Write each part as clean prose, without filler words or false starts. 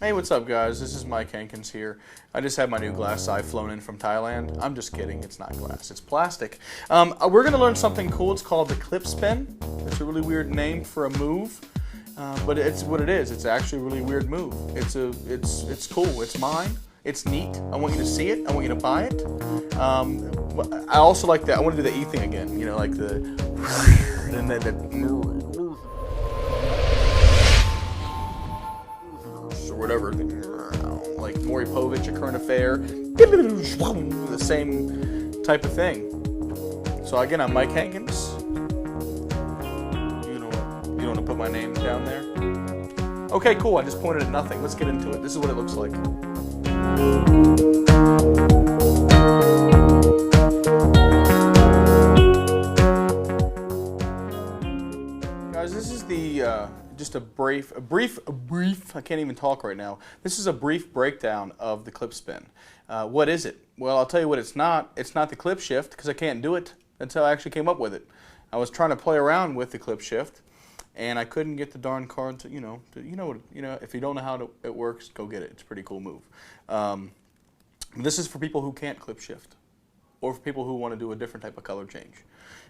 Hey, what's up, guys? This is Mike Hankins here. I just had my new glass eye flown in from Thailand. I'm just kidding. It's not glass. It's plastic. We're going to learn something cool. It's called the clip spin. It's a really weird name for a move, but it's what it is. It's actually a really weird move. It's cool. It's mine. It's neat. I want you to see it. I want you to buy it. I also like that. I want to do the E thing again. You know, like the and then or whatever, like Maury Povich, A Current Affair, the same type of thing. So again, I'm Mike Hankins. You don't want to put my name down there? Okay, cool. I just pointed at nothing. Let's get into it. This is what it looks like. Guys, this is the just a brief, I can't even talk right now. This is a brief breakdown of the clip spin. What is it? Well, I'll tell you what it's not. It's not the clip shift, because I can't do it. That's how I actually came up with it. I was trying to play around with the clip shift, and I couldn't get the darn card to, if you don't know how it works, go get it. It's a pretty cool move. This is for people who can't clip shift, or for people who want to do a different type of color change.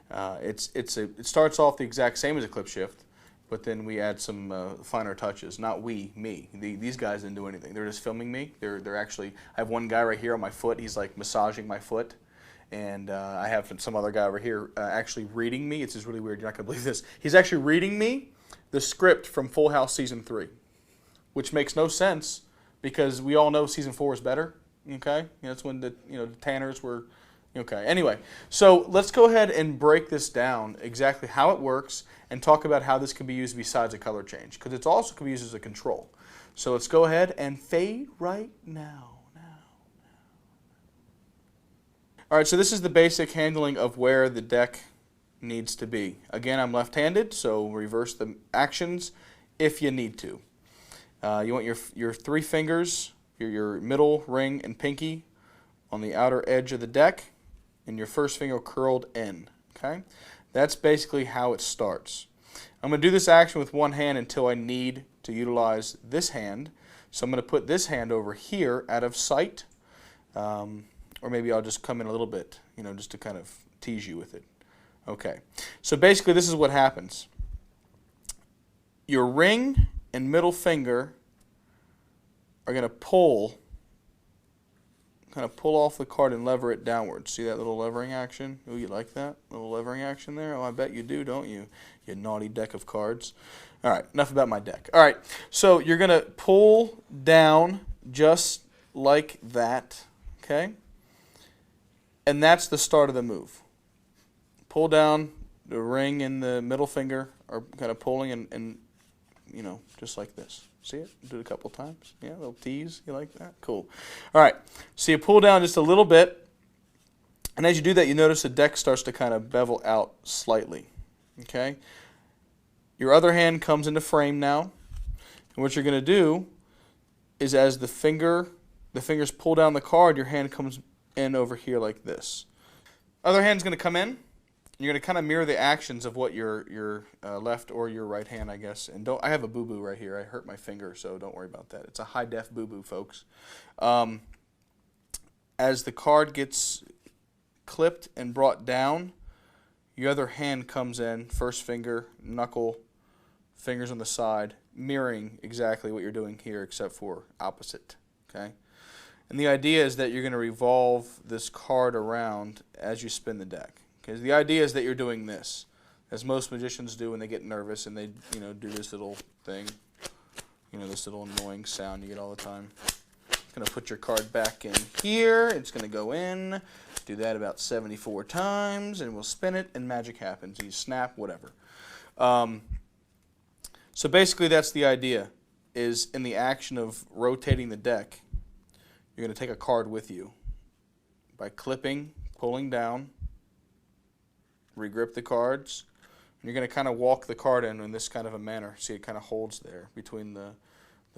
It starts off the exact same as a clip shift, but then we add some finer touches. Not me. These guys didn't do anything. They're just filming me. They're actually. I have one guy right here on my foot. He's like massaging my foot, and I have some other guy over here actually reading me. It's just really weird. You're not gonna believe this. He's actually reading me the script from Full House season 3, which makes no sense because we all know season 4 is better. Okay, that's when the Tanners were. Okay, anyway, so let's go ahead and break this down, exactly how it works, and talk about how this can be used besides a color change, because it also can be used as a control. So let's go ahead and fade right now. All right, so this is the basic handling of where the deck needs to be. Again, I'm left-handed, so reverse the actions if you need to. You want your 3 fingers, your middle, ring, and pinky on the outer edge of the deck, and your first finger curled in. Okay, that's basically how it starts. I'm going to do this action with one hand until I need to utilize this hand. So I'm going to put this hand over here out of sight, or maybe I'll just come in a little bit, just to kind of tease you with it. Okay, so basically this is what happens. Your ring and middle finger are going to kind of pull off the card and lever it downwards. See that little levering action? Oh, you like that little levering action there? Oh, I bet you do, don't you? You naughty deck of cards. All right, enough about my deck. All right, so you're going to pull down just like that, okay? And that's the start of the move. Pull down, the ring and the middle finger are kind of pulling and just like this. See it? Do it a couple times. Yeah, a little tease. You like that? Cool. All right. So you pull down just a little bit, and as you do that, you notice the deck starts to kind of bevel out slightly. Okay? Your other hand comes into frame now, and what you're going to do is as the fingers pull down the card, your hand comes in over here like this. Other hand's going to come in. You're going to kind of mirror the actions of what your left or your right hand, I guess. And I have a boo-boo right here. I hurt my finger, so don't worry about that. It's a high-def boo-boo, folks. As the card gets clipped and brought down, your other hand comes in, first finger, knuckle, fingers on the side, mirroring exactly what you're doing here except for opposite. Okay? And the idea is that you're going to revolve this card around as you spin the deck. Because the idea is that you're doing this, as most magicians do when they get nervous and they, do this little thing, this little annoying sound you get all the time. Going to put your card back in here. It's going to go in. Do that about 74 times, and we'll spin it, and magic happens. You snap, whatever. So basically, that's the idea. Is in the action of rotating the deck, you're going to take a card with you by clipping, pulling down. Regrip the cards. And you're going to kind of walk the card in this kind of a manner. See, it kind of holds there between the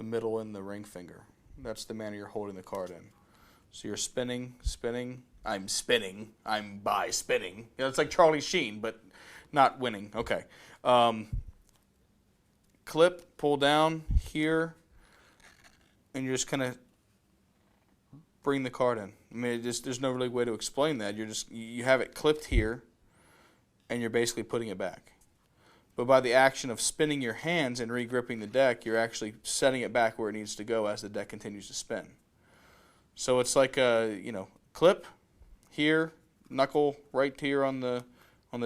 middle and the ring finger. That's the manner you're holding the card in. So you're spinning. I'm spinning. I'm by spinning. It's like Charlie Sheen, but not winning. Okay. Clip, pull down here, and you're just kind of bring the card in. I mean, there's no really way to explain that. You have it clipped here, and you're basically putting it back. But by the action of spinning your hands and re-gripping the deck, you're actually setting it back where it needs to go as the deck continues to spin. So it's like a clip here, knuckle right here on the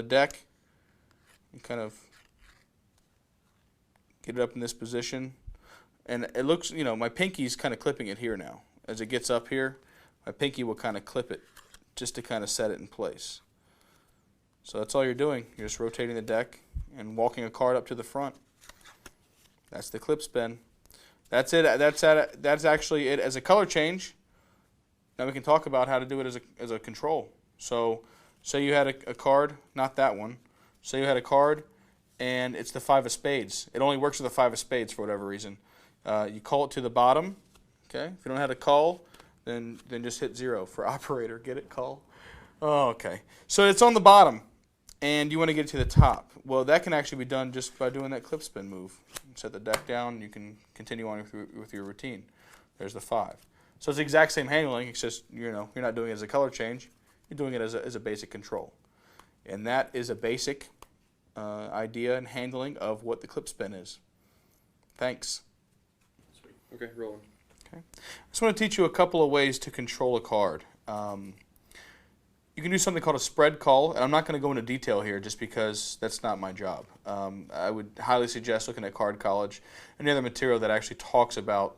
deck, and kind of get it up in this position. And it looks, my pinky's kind of clipping it here now. As it gets up here, my pinky will kind of clip it just to kind of set it in place. So that's all you're doing. You're just rotating the deck and walking a card up to the front. That's the clip spin. That's it. That's actually it as a color change. Now we can talk about how to do it as a control. So say you had a card, not that one. Say you had a card and it's the 5 of spades. It only works with the 5 of spades for whatever reason. You call it to the bottom. Okay. If you don't know how to call, then just hit 0 for operator. Get it? Call. Oh, okay. So it's on the bottom, and you want to get it to the top. Well, that can actually be done just by doing that clip spin move. Set the deck down. You can continue on with your routine. There's the 5. So it's the exact same handling. It's just you're not doing it as a color change. You're doing it as a basic control, and that is a basic idea and handling of what the clip spin is. Thanks. Sweet. Okay, rolling. Okay. I just want to teach you a couple of ways to control a card. You can do something called a spread call, and I'm not going to go into detail here just because that's not my job. I would highly suggest looking at Card College and the other material that actually talks about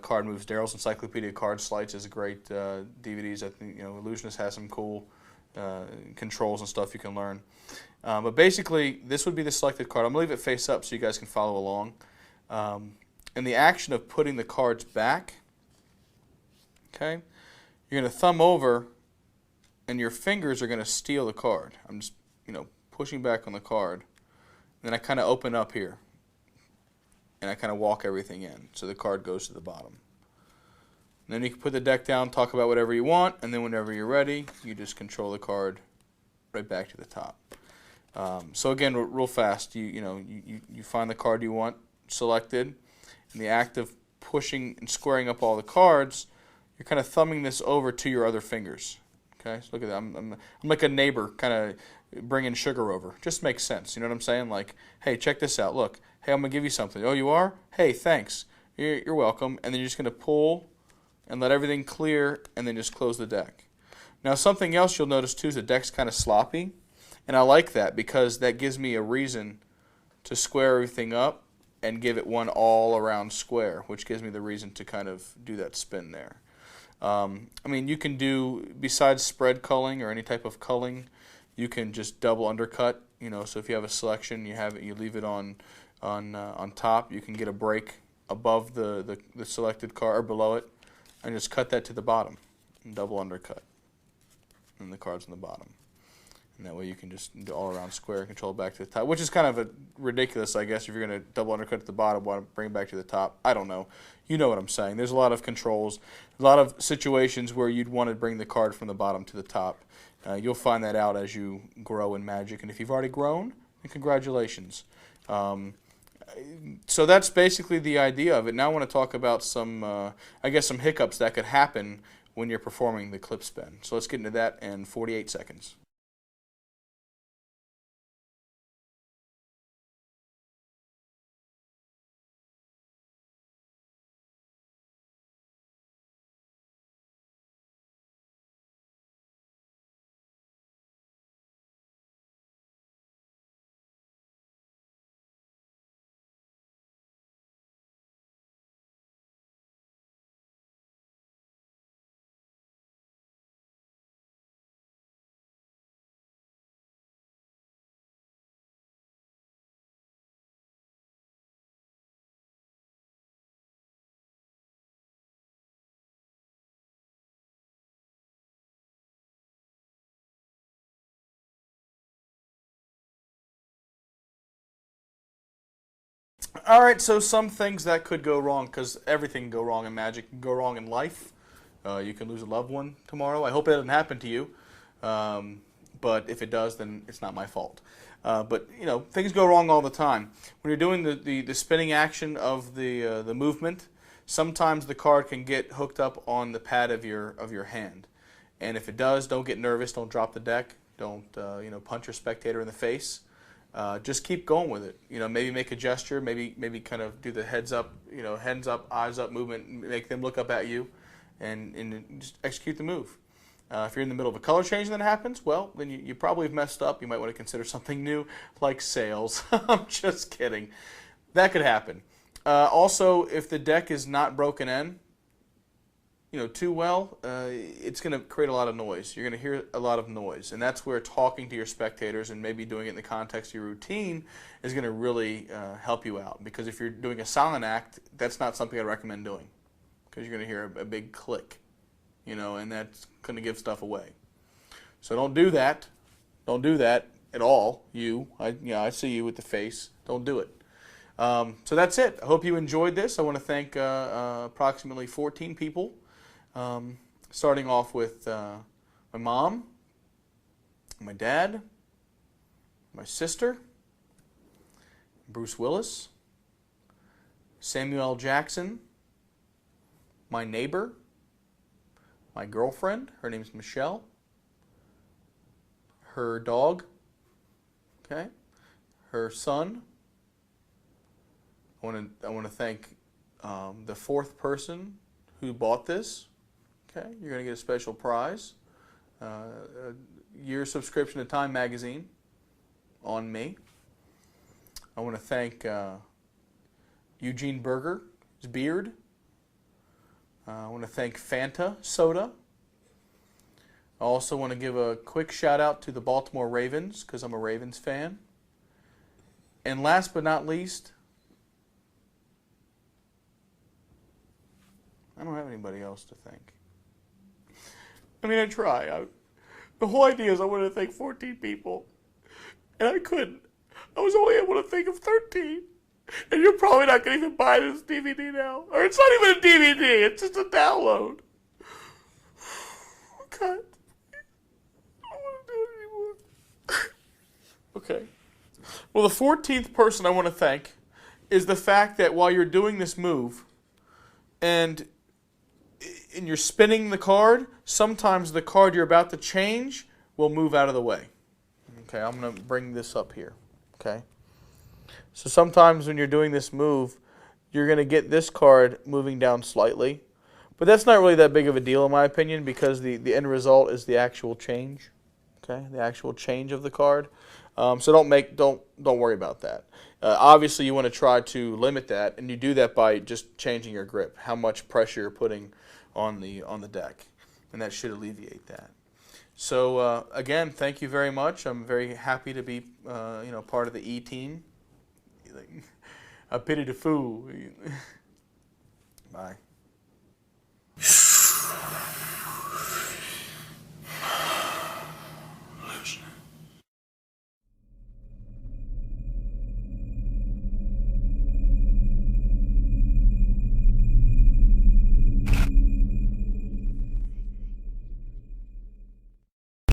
card moves. Daryl's Encyclopedia of Card Sleights is a great DVDs. I think Illusionist has some cool controls and stuff you can learn. But basically, this would be the selected card. I'm going to leave it face up so you guys can follow along. And the action of putting the cards back, okay, you're going to thumb over, and your fingers are going to steal the card. I'm just, pushing back on the card. And then I kind of open up here, and I kind of walk everything in, so the card goes to the bottom. And then you can put the deck down, talk about whatever you want, and then whenever you're ready, you just control the card right back to the top. So again, real fast, you find the card you want selected. In the act of pushing and squaring up all the cards, you're kind of thumbing this over to your other fingers. Okay, so look at that. I'm like a neighbor, kind of bringing sugar over. Just makes sense. You know what I'm saying? Like, hey, check this out. Look, hey, I'm gonna give you something. Oh, you are? Hey, thanks. You're welcome. And then you're just gonna pull and let everything clear, and then just close the deck. Now, something else you'll notice too is the deck's kind of sloppy, and I like that because that gives me a reason to square everything up and give it one all-around square, which gives me the reason to kind of do that spin there. You can do, besides spread culling or any type of culling, you can just double undercut. So if you have a selection, you leave it on top. You can get a break above the selected card or below it, and just cut that to the bottom, and double undercut, and the card's on the bottom. And that way you can just do all-around square, control it back to the top, which is kind of ridiculous, I guess, if you're going to double undercut at the bottom, want to bring it back to the top. I don't know. You know what I'm saying. There's a lot of controls, a lot of situations where you'd want to bring the card from the bottom to the top. You'll find that out as you grow in Magic, and if you've already grown, then congratulations. So that's basically the idea of it. Now I want to talk about some hiccups that could happen when you're performing the clip spin. So let's get into that in 48 seconds. All right, so some things that could go wrong, because everything can go wrong in Magic, can go wrong in life. You can lose a loved one tomorrow. I hope it doesn't happen to you, but if it does, then it's not my fault. But things go wrong all the time. When you're doing the spinning action of the movement, sometimes the card can get hooked up on the pad of your hand. And if it does, don't get nervous. Don't drop the deck. Don't punch your spectator in the face. Just keep going with it. Maybe make a gesture. Maybe kind of do the heads up, eyes up movement. Make them look up at you, and just execute the move. If you're in the middle of a color change and that happens, well, then you probably have messed up. You might want to consider something new, like sails. I'm just kidding. That could happen. Also, if the deck is not broken in, too well, it's going to create a lot of noise. You're going to hear a lot of noise, and that's where talking to your spectators and maybe doing it in the context of your routine is going to really help you out. Because if you're doing a silent act, that's not something I recommend doing, because you're going to hear a big click, and that's going to give stuff away. So don't do that. Don't do that at all. I see you with the face. Don't do it. So that's it. I hope you enjoyed this. I want to thank approximately 14 people. Starting off with my mom, my dad, my sister, Bruce Willis, Samuel L. Jackson, my neighbor, my girlfriend, her name's Michelle, her dog, her son. I want to thank the fourth person who bought this. You're going to get a special prize, a year subscription to Time Magazine on me. I want to thank Eugene Berger, his beard. I want to thank Fanta Soda. I also want to give a quick shout out to the Baltimore Ravens, because I'm a Ravens fan. And last but not least, I don't have anybody else to thank. I mean, I try. The whole idea is I wanted to thank 14 people, and I couldn't. I was only able to think of 13. And you're probably not going to even buy this DVD now. Or it's not even a DVD. It's just a download. God. I don't want to do it anymore. Okay. Well, the 14th person I want to thank is the fact that while you're doing this move and you're spinning the card, sometimes the card you're about to change will move out of the way. Okay, I'm going to bring this up here. Okay. So sometimes when you're doing this move, you're going to get this card moving down slightly. But that's not really that big of a deal in my opinion, because the end result is the actual change. Okay, the actual change of the card. So don't worry about that. Obviously you want to try to limit that, and you do that by just changing your grip, how much pressure you're putting on the deck, and that should alleviate that. So again, thank you very much. I'm very happy to be part of the E team. I pity the fool. Bye.